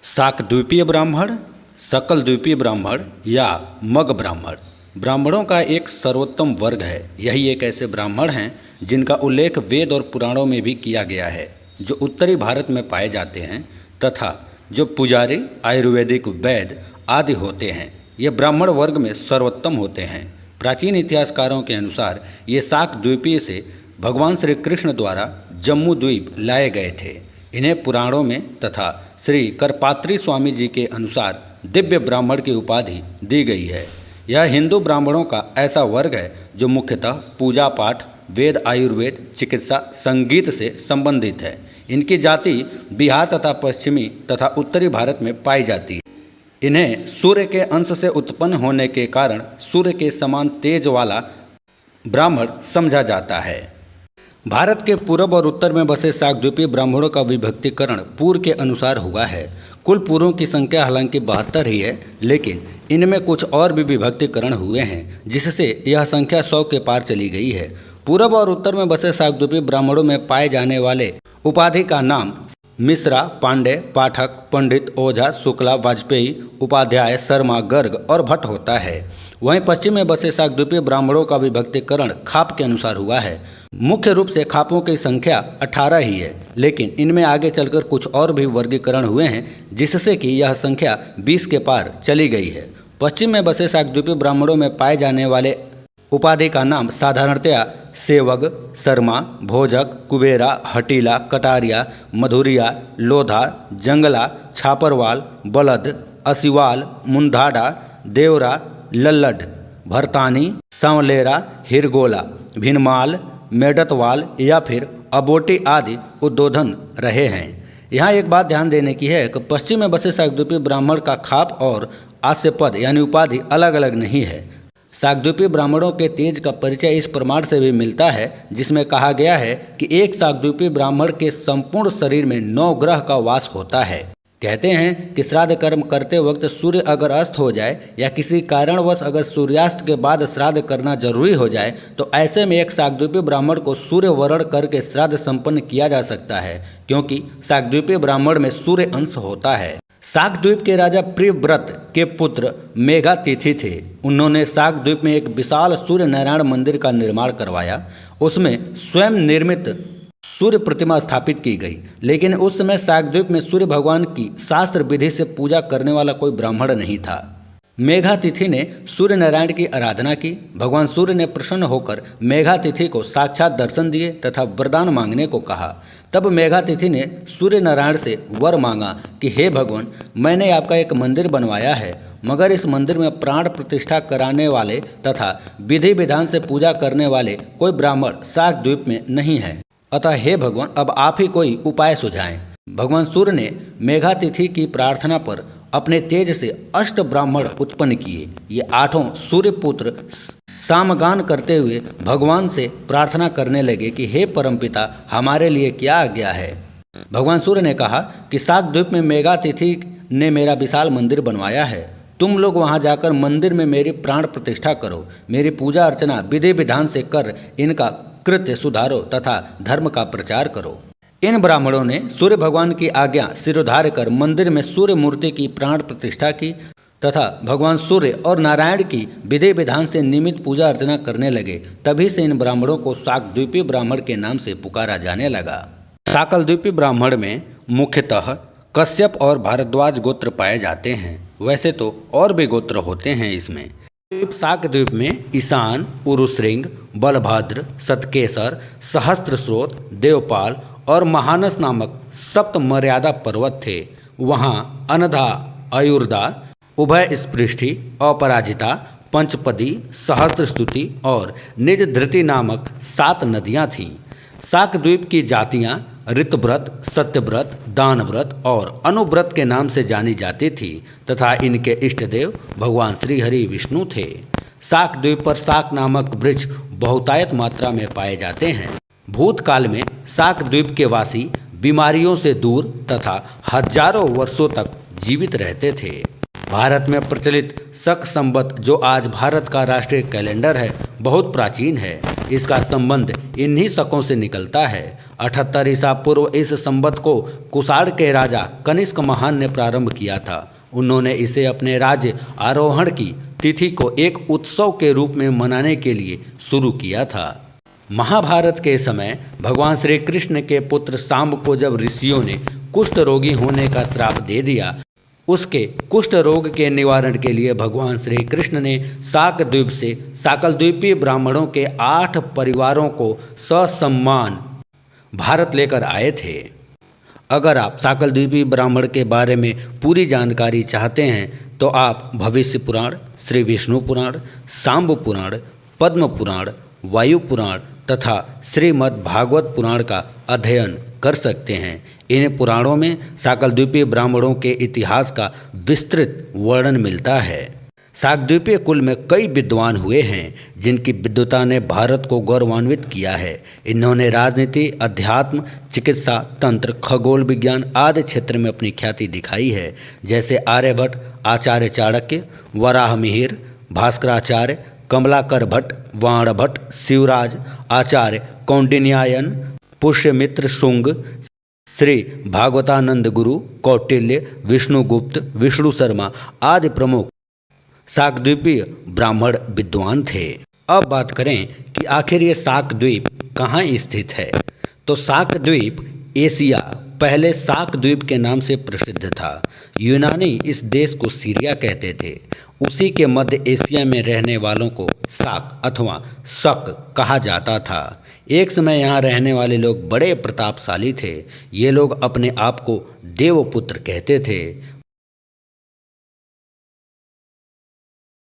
शाकद्वीपीय ब्राह्मण, सकल द्वीपीय ब्राह्मण या मग ब्राह्मण ब्राह्मणों का एक सर्वोत्तम वर्ग है। यही एक ऐसे ब्राह्मण हैं जिनका उल्लेख वेद और पुराणों में भी किया गया है, जो उत्तरी भारत में पाए जाते हैं तथा जो पुजारी, आयुर्वेदिक वैद्य आदि होते हैं। ये ब्राह्मण वर्ग में सर्वोत्तम होते हैं। प्राचीन इतिहासकारों के अनुसार ये शाकद्वीपीय से भगवान श्री कृष्ण द्वारा जम्मू द्वीप लाए गए थे। इन्हें पुराणों में तथा श्री करपात्री स्वामी जी के अनुसार दिव्य ब्राह्मण की उपाधि दी गई है। यह हिंदू ब्राह्मणों का ऐसा वर्ग है जो मुख्यतः पूजा पाठ, वेद, आयुर्वेद, चिकित्सा, संगीत से संबंधित है। इनकी जाति बिहार तथा पश्चिमी तथा उत्तरी भारत में पाई जाती है। इन्हें सूर्य के अंश से उत्पन्न होने के कारण सूर्य के समान तेज वाला ब्राह्मण समझा जाता है। भारत के पूर्व और उत्तर में बसे शाकद्वीपीय ब्राह्मणों का विभक्तिकरण पूर्व के अनुसार हुआ है। कुल पूर्वों की संख्या हालांकि 72 ही है, लेकिन इनमें कुछ और भी विभक्तिकरण हुए हैं, जिससे यह संख्या 100 के पार चली गई है। पूर्व और उत्तर में बसे शाकद्वीपीय ब्राह्मणों में पाए जाने वाले उपाधि का नाम मिश्रा, पांडे, पाठक, पंडित, ओझा, शुक्ला, वाजपेयी, उपाध्याय, शर्मा, गर्ग और भट्ट होता है। वहीं पश्चिम में बसे शाकद्वीपीय ब्राह्मणों का विभक्तिकरण खाप के अनुसार हुआ है। मुख्य रूप से खापों की संख्या 18 ही है, लेकिन इनमें आगे चलकर कुछ और भी वर्गीकरण हुए हैं, जिससे कि यह संख्या 20 के पार चली गई है। पश्चिम में बसे शाकद्वीपीय ब्राह्मणों में पाए जाने वाले उपाधि का नाम साधारणतया सेवक, शर्मा, भोजक, कुबेरा, हटीला, कटारिया, मधुरिया, लोधा, जंगला, छापरवाल, बलद, असिवाल, मुंधाडा, देवरा, लल्लड, भरतानी, सांवलेरा, हिरगोला, भिनमाल, मेडतवाल या फिर अबोटी आदि उद्बोधन रहे हैं। यहाँ एक बात ध्यान देने की है कि पश्चिम में बसे शाकद्वीपीय ब्राह्मण का खाप और आस्य पद यानी उपाधि अलग अलग नहीं है। शाकद्वीपीय ब्राह्मणों के तेज का परिचय इस प्रमाण से भी मिलता है, जिसमें कहा गया है कि एक शाकद्वीपीय ब्राह्मण के संपूर्ण शरीर में 9 ग्रह का वास होता है। कहते हैं कि श्राद्ध कर्म करते वक्त सूर्य अगर अस्त हो जाए या किसी कारणवश अगर सूर्यास्त के बाद श्राद्ध करना जरूरी हो जाए, तो ऐसे में एक शाकद्वीपीय ब्राह्मण को सूर्य वरण करके श्राद्ध संपन्न किया जा सकता है, क्योंकि शाकद्वीपीय ब्राह्मण में सूर्य अंश होता है। शाकद्वीप के राजा प्रियव्रत के पुत्र मेघातिथि थे। उन्होंने शाकद्वीप में एक विशाल सूर्य नारायण मंदिर का निर्माण करवाया। उसमें स्वयं निर्मित सूर्य प्रतिमा स्थापित की गई, लेकिन उस समय शाकद्वीप में सूर्य भगवान की शास्त्र विधि से पूजा करने वाला कोई ब्राह्मण नहीं था। मेघातिथि ने सूर्य नारायण की आराधना की। भगवान सूर्य ने प्रसन्न होकर मेघातिथि को साक्षात दर्शन दिए तथा वरदान मांगने को कहा। तब मेघातिथि ने सूर्य नारायण से वर मांगा कि हे भगवान, मैंने आपका एक मंदिर बनवाया है, मगर इस मंदिर में प्राण प्रतिष्ठा कराने वाले तथा विधि विधान से पूजा करने वाले कोई ब्राह्मण शाकद्वीप में नहीं है। अतः हे भगवान, अब आप ही कोई उपाय सुझाएं। भगवान सूर्य ने मेघातिथि की प्रार्थना पर अपने तेज से 8 ब्राह्मण उत्पन्न किए। ये 8 सूर्यपुत्र सामगान करते हुए भगवान से प्रार्थना करने लगे कि हे परमपिता, हमारे लिए क्या आज्ञा है। भगवान सूर्य ने कहा कि शाकद्वीप में मेघातिथि ने मेरा विशाल मंदिर बनवाया है। तुम लोग वहां जाकर मंदिर में मेरी प्राण प्रतिष्ठा करो, मेरी पूजा अर्चना विधि विधान से कर इनका कृत्य सुधारो तथा धर्म का प्रचार करो। इन ब्राह्मणों ने सूर्य भगवान की आज्ञा सिरोधार्य कर मंदिर में सूर्य मूर्ति की प्राण प्रतिष्ठा की तथा भगवान सूर्य और नारायण की विधि विधान से नियमित पूजा अर्चना करने लगे। तभी से इन ब्राह्मणों को शाकद्वीपीय ब्राह्मण के नाम से पुकारा जाने लगा। शाकलद्वीपीय ब्राह्मण में मुख्यतः कश्यप और भारद्वाज गोत्र पाए जाते हैं। वैसे तो और भी गोत्र होते हैं इसमें। शाकद्वीप में ईशान, उरुश्रृंग, बलभद्र, सतकेसर, सहस्त्रस्रोत, देवपाल और महानस नामक सप्त मर्यादा पर्वत थे। वहाँ अनधा, अयुर्दा, उभय स्पृष्टि, अपराजिता, पंचपदी, सहस्त्रस्तुति और निज धृति नामक 7 नदियाँ थीं। शाकद्वीप की जातियाँ ऋतव्रत, सत्यव्रत, दानव्रत और अनुव्रत के नाम से जानी जाती थी तथा इनके इष्ट देव भगवान श्री हरि विष्णु थे। शाकद्वीप पर शाक नामक वृक्ष बहुतायत मात्रा में पाए जाते हैं। भूतकाल में शाकद्वीप के वासी बीमारियों से दूर तथा हजारों वर्षों तक जीवित रहते थे। भारत में प्रचलित शक संवत, जो आज भारत का राष्ट्रीय कैलेंडर है, बहुत प्राचीन है। इसका संबंध इन्हीं शकों से निकलता है। 78 ईसा पूर्व इस संवत को कुषाण के राजा कनिष्क महान ने प्रारंभ किया था। उन्होंने इसे अपने राज्य आरोहण की तिथि को एक उत्सव के रूप में मनाने के लिए शुरू किया था। महाभारत के समय भगवान श्री कृष्ण के पुत्र सांब को जब ऋषियों ने कुष्ठ रोगी होने का श्राप दे दिया, उसके कुष्ठ रोग के निवारण के लिए भगवान श्री कृष्ण ने शाकद्वीप से शाकलद्वीपीय ब्राह्मणों के 8 परिवारों को ससम्मान भारत लेकर आए थे। अगर आप शाकलद्वीपीय ब्राह्मण के बारे में पूरी जानकारी चाहते हैं तो आप भविष्य पुराण, श्री विष्णु पुराण, सांब पुराण, पद्म पुराण, वायु पुराण तथा श्रीमद् भागवत पुराण का अध्ययन कर सकते हैं। इन पुराणों में शाकलद्वीपीय ब्राह्मणों के इतिहास का विस्तृत वर्णन मिलता है। शाकद्वीपीय कुल में कई विद्वान हुए हैं जिनकी विद्वता ने भारत को गौरवान्वित किया है। इन्होंने राजनीति, अध्यात्म, चिकित्सा, तंत्र, खगोल विज्ञान आदि क्षेत्र में अपनी ख्याति दिखाई है। जैसे आर्यभट्ट, आचार्य चाणक्य, वराहमिहिर, भास्कराचार्य, कमलाकर भट्ट, वाण भट्ट, शिवराज आचार्य, कौंडिन्यायन, पुष्यमित्र शुंग, श्री भागवतानंद गुरु, कौटिल्य, विष्णुगुप्त, विष्णु शर्मा आदि प्रमुख शाकद्वीपीय ब्राह्मण विद्वान थे। अब बात करें कि आखिर ये शाकद्वीप कहाँ स्थित है, तो शाकद्वीप एशिया पहले शाकद्वीप के नाम से प्रसिद्ध था। यूनानी इस देश को सीरिया कहते थे। उसी के मध्य एशिया में रहने वालों को शाक अथवा शक कहा जाता था। एक समय यहाँ रहने वाले लोग बड़े प्रतापशाली थे। ये लोग अपने आप को देवपुत्र कहते थे।